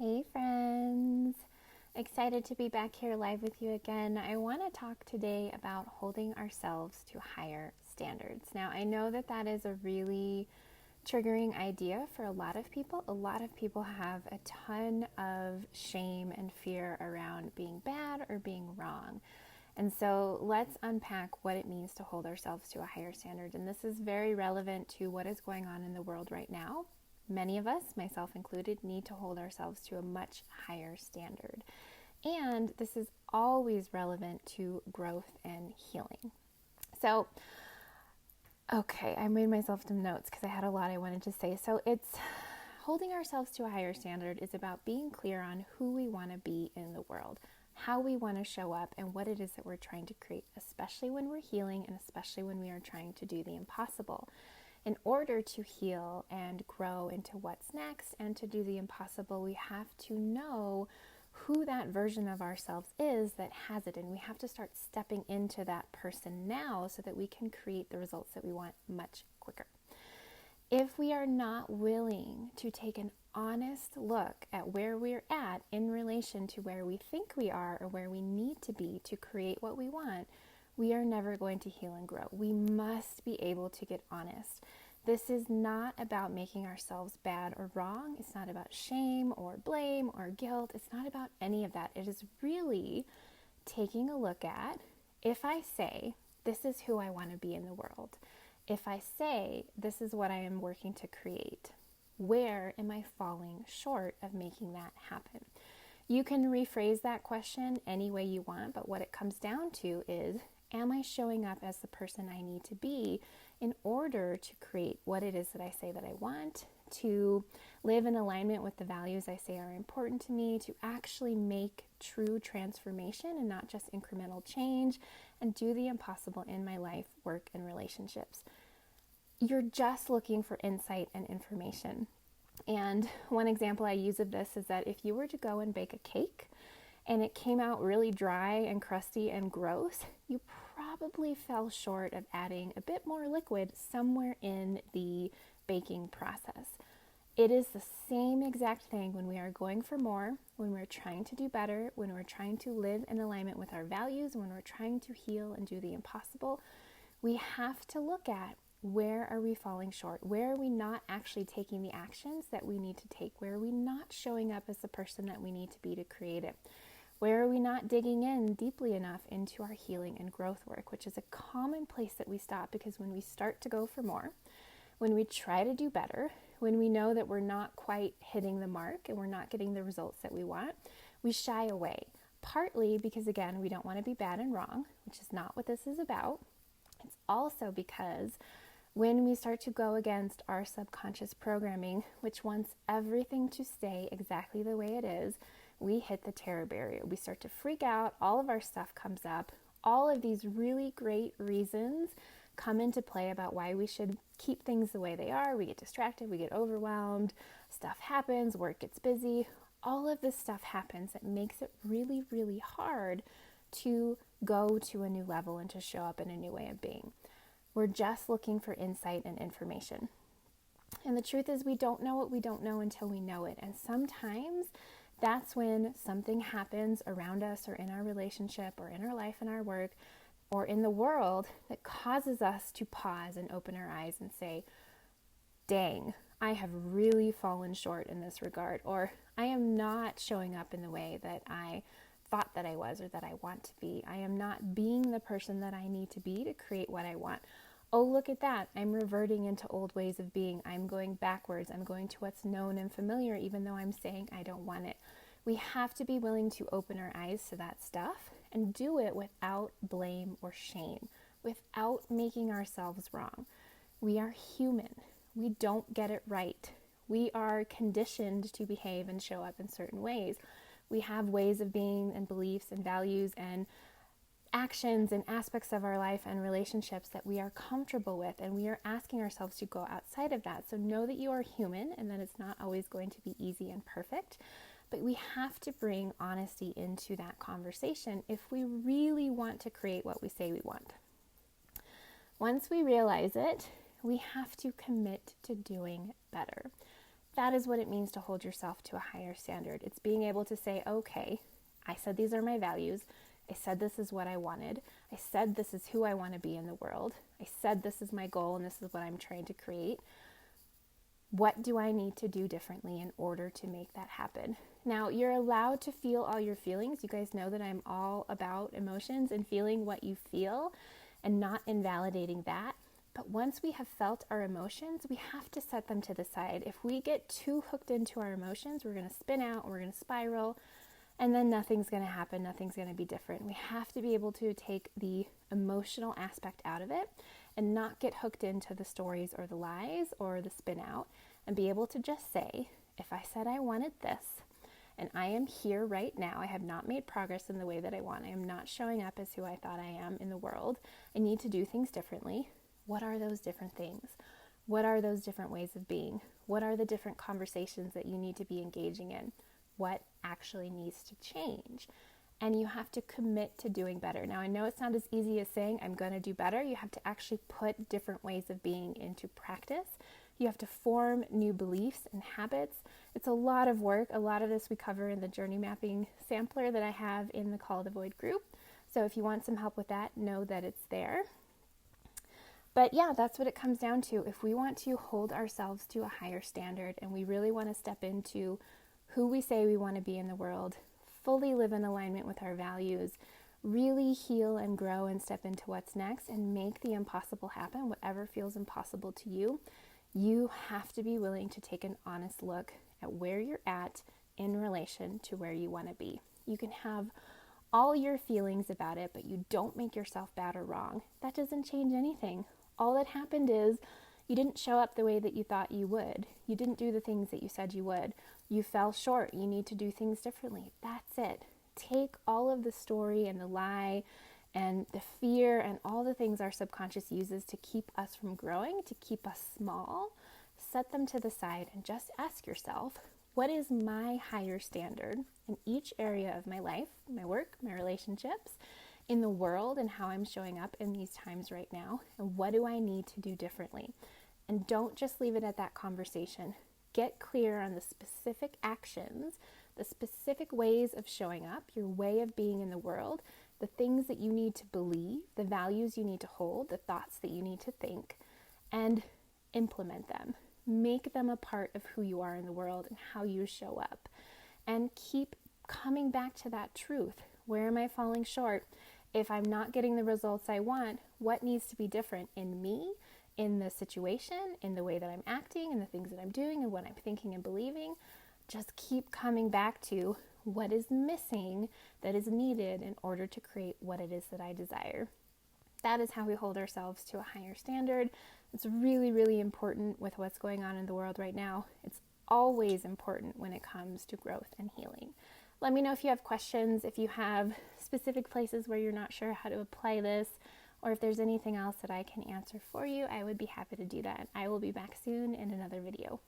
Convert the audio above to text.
Hey friends! Excited to be back here live with you again. I want to talk today about holding ourselves to higher standards. Now, I know that is a really triggering idea for a lot of people. A lot of people have a ton of shame and fear around being bad or being wrong. And so let's unpack what it means to hold ourselves to a higher standard. And this is very relevant to what is going on in the world right now. Many of us, myself included, need to hold ourselves to a much higher standard. And this is always relevant to growth and healing. So, okay, I made myself some notes because I had a lot I wanted to say. So it's holding ourselves to a higher standard is about being clear on who we want to be in the world, how we want to show up, and what it is that we're trying to create, especially when we're healing and especially when we are trying to do the impossible. In order to heal and grow into what's next and to do the impossible, we have to know who that version of ourselves is that has it. And we have to start stepping into that person now so that we can create the results that we want much quicker. If we are not willing to take an honest look at where we're at in relation to where we think we are or where we need to be to create what we want, we are never going to heal and grow. We must be able to get honest. This is not about making ourselves bad or wrong. It's not about shame or blame or guilt. It's not about any of that. It is really taking a look at, if I say, this is who I want to be in the world. If I say, this is what I am working to create, where am I falling short of making that happen? You can rephrase that question any way you want, but what it comes down to is, am I showing up as the person I need to be in order to create what it is that I say that I want, to live in alignment with the values I say are important to me, to actually make true transformation and not just incremental change, and do the impossible in my life, work, and relationships. You're just looking for insight and information. And one example I use of this is that if you were to go and bake a cake and it came out really dry and crusty and gross, you probably fell short of adding a bit more liquid somewhere in the baking process. It is the same exact thing when we are going for more, when we're trying to do better, when we're trying to live in alignment with our values, when we're trying to heal and do the impossible. We have to look at, where are we falling short? Where are we not actually taking the actions that we need to take? Where are we not showing up as the person that we need to be to create it? Where are we not digging in deeply enough into our healing and growth work, which is a common place that we stop, because when we start to go for more, when we try to do better, when we know that we're not quite hitting the mark and we're not getting the results that we want, we shy away. Partly because, again, we don't want to be bad and wrong, which is not what this is about. It's also because when we start to go against our subconscious programming, which wants everything to stay exactly the way it is, we hit the terror barrier. We start to freak out. All of our stuff comes up. All of these really great reasons come into play about why we should keep things the way they are. We get distracted. We get overwhelmed. Stuff happens. Work gets busy. All of this stuff happens that makes it really, really hard to go to a new level and to show up in a new way of being. We're just looking for insight and information. And the truth is, we don't know what we don't know until we know it. And sometimes that's when something happens around us or in our relationship or in our life and our work or in the world that causes us to pause and open our eyes and say, dang, I have really fallen short in this regard, or I am not showing up in the way that I thought that I was or that I want to be. I am not being the person that I need to be to create what I want. Oh, look at that. I'm reverting into old ways of being. I'm going backwards. I'm going to what's known and familiar, even though I'm saying I don't want it. We have to be willing to open our eyes to that stuff and do it without blame or shame, without making ourselves wrong. We are human. We don't get it right. We are conditioned to behave and show up in certain ways. We have ways of being and beliefs and values and actions and aspects of our life and relationships that we are comfortable with, and we are asking ourselves to go outside of that. So know that you are human and that it's not always going to be easy and perfect, but we have to bring honesty into that conversation if we really want to create what we say we want. Once we realize it, we have to commit to doing better. That is what it means to hold yourself to a higher standard. It's being able to say, okay, I said these are my values. I said this is what I wanted. I said this is who I want to be in the world. I said this is my goal and this is what I'm trying to create. What do I need to do differently in order to make that happen? Now, you're allowed to feel all your feelings. You guys know that I'm all about emotions and feeling what you feel and not invalidating that. But once we have felt our emotions, we have to set them to the side. If we get too hooked into our emotions, we're going to spin out, we're going to spiral, and then nothing's going to happen, nothing's going to be different. We have to be able to take the emotional aspect out of it and not get hooked into the stories or the lies or the spin out, and be able to just say, if I said I wanted this, and I am here right now, I have not made progress in the way that I want, I am not showing up as who I thought I am in the world, I need to do things differently. What are those different things? What are those different ways of being? What are the different conversations that you need to be engaging in? What actually needs to change? And you have to commit to doing better. Now, I know it's not as easy as saying, I'm going to do better. You have to actually put different ways of being into practice. You have to form new beliefs and habits. It's a lot of work. A lot of this we cover in the journey mapping sampler that I have in the Call to Void group. So if you want some help with that, know that it's there. But yeah, that's what it comes down to. If we want to hold ourselves to a higher standard and we really want to step into who we say we want to be in the world, fully live in alignment with our values, really heal and grow and step into what's next and make the impossible happen, whatever feels impossible to you, you have to be willing to take an honest look at where you're at in relation to where you want to be. You can have all your feelings about it, but you don't make yourself bad or wrong. That doesn't change anything. All that happened is you didn't show up the way that you thought you would. You didn't do the things that you said you would. You fell short. You need to do things differently. That's it. Take all of the story and the lie and the fear and all the things our subconscious uses to keep us from growing, to keep us small. Set them to the side and just ask yourself, what is my higher standard in each area of my life, my work, my relationships, in the world, and how I'm showing up in these times right now, and what do I need to do differently? And don't just leave it at that conversation. Get clear on the specific actions, the specific ways of showing up, your way of being in the world, the things that you need to believe, the values you need to hold, the thoughts that you need to think, and implement them. Make them a part of who you are in the world and how you show up. And keep coming back to that truth. Where am I falling short? If I'm not getting the results I want, what needs to be different in me, in the situation, in the way that I'm acting, in the things that I'm doing, and what I'm thinking and believing? Just keep coming back to what is missing that is needed in order to create what it is that I desire. That is how we hold ourselves to a higher standard. It's really, really important with what's going on in the world right now. It's always important when it comes to growth and healing. Let me know if you have questions, if you have specific places where you're not sure how to apply this, or if there's anything else that I can answer for you. I would be happy to do that. I will be back soon in another video.